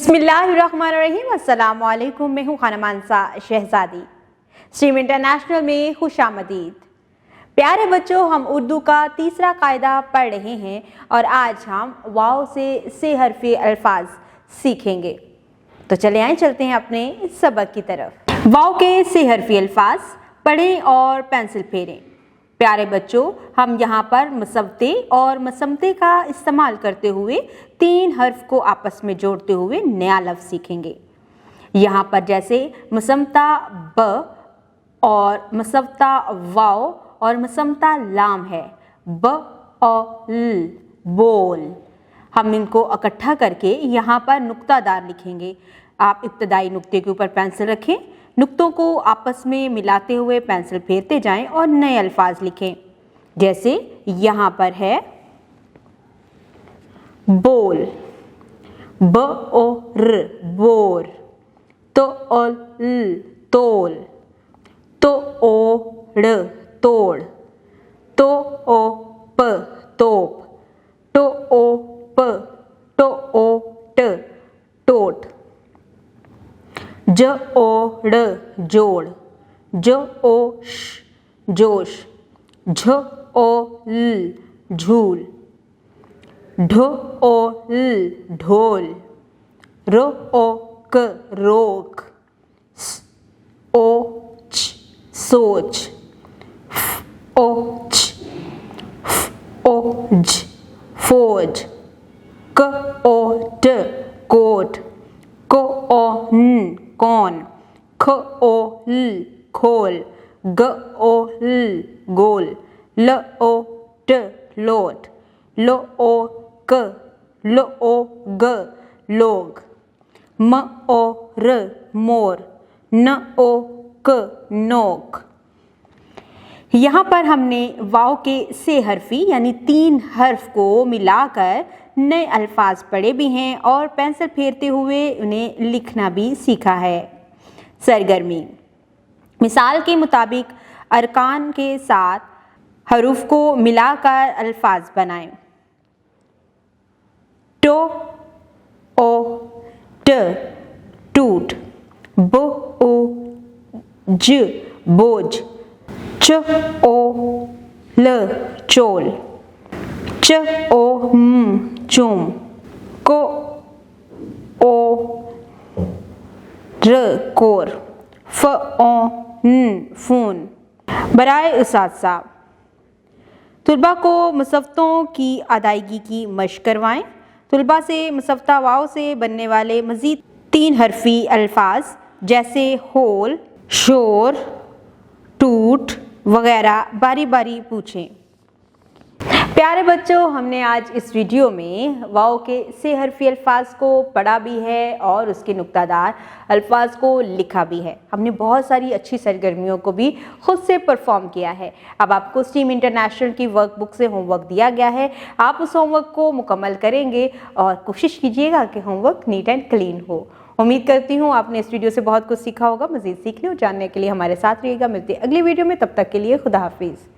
बिस्मिल्लाहिर्रहमानिर्रहीम। अस्सलाम वालेकुम। मैं हूँ खाना मानसा शहजादी। स्ट्रीम इंटरनेशनल में खुशामदीद। प्यारे बच्चों, हम उर्दू का तीसरा कायदा पढ़ रहे हैं और आज हम वाव से हरफी अल्फाज सीखेंगे। तो चले आए, चलते हैं अपने सबक की तरफ। वाव के से हरफी अल्फाज पढ़ें और पेंसिल फेरें। प्यारे बच्चों, हम यहाँ पर मसवते और मसमते का इस्तेमाल करते हुए तीन हर्फ को आपस में जोड़ते हुए नया लफ्ज़ सीखेंगे। यहाँ पर जैसे मसमता ब और मसवता वाव और मसमता लाम है, ब और ल, बोल। हम इनको इकट्ठा करके यहाँ पर नुक्तादार लिखेंगे। आप इब्तदाई नुक्ते के ऊपर पेंसिल रखें, नुक्तों को आपस में मिलाते हुए पेंसिल फेरते जाएं और नए अल्फाज लिखें। जैसे यहाँ पर है बोल, ब ओ र बोर, तो ओ ल तोल, तो ओ ड़ तोड़, तो ओ प तोप, तो ओ प तो ओ ट टोट, ज ओ ड़ जोड़, ज ओ श जोश, झ ओ ल झूल, ढ ओ ल ढोल, र ओ क रोक, स ओ छ सोच, फ ओ छ, फ ओ झ फौज, क ओ ट कोट, क ओ न कौन, ख ओ ल खोल, ग ओ ल गोल, ल ओ ट लोट, ल ओ क ल ओ ग लोग, म ओ र मोर, न ओ क नोक। यहाँ पर हमने वाव के से हरफी यानी तीन हर्फ को मिलाकर नए अल्फाज पढ़े भी हैं और पेंसिल फेरते हुए उन्हें लिखना भी सीखा है। सरगर्मी मिसाल के मुताबिक अरकान के साथ हरूफ को मिलाकर अल्फाज बनाएं। टो ओ ट टूट, ब ओ ज बोझ, च ओ ल चोल, च ओ चूम, को ओ र कोर, फ ओ न फून। बराए उस्ताद, तुलबा को मुसफ्तों की अदायगी की मशक करवाएं। तुलबा से मुसफ्ता वाव से बनने वाले मज़ीद तीन हरफी अल्फाज जैसे होल, शोर, टूट वगैरह बारी बारी पूछें। प्यारे बच्चों, हमने आज इस वीडियो में वाव के से हरफी अल्फाज को पढ़ा भी है और उसके नुक्तादार अल्फाज को लिखा भी है। हमने बहुत सारी अच्छी सरगर्मियों को भी खुद से परफॉर्म किया है। अब आपको स्ट्रीम इंटरनेशनल की वर्कबुक से होमवर्क दिया गया है। आप उस होमवर्क को मुकम्मल करेंगे और कोशिश कीजिएगा कि होमवर्क नीट एंड क्लीन हो। उम्मीद करती हूँ आपने इस वीडियो से बहुत कुछ सीखा होगा। मज़ीद सीखने और जानने के लिए हमारे साथ रहिएगा। मिलते हैं अगली वीडियो में, तब तक के लिए खुदा हाफिज़।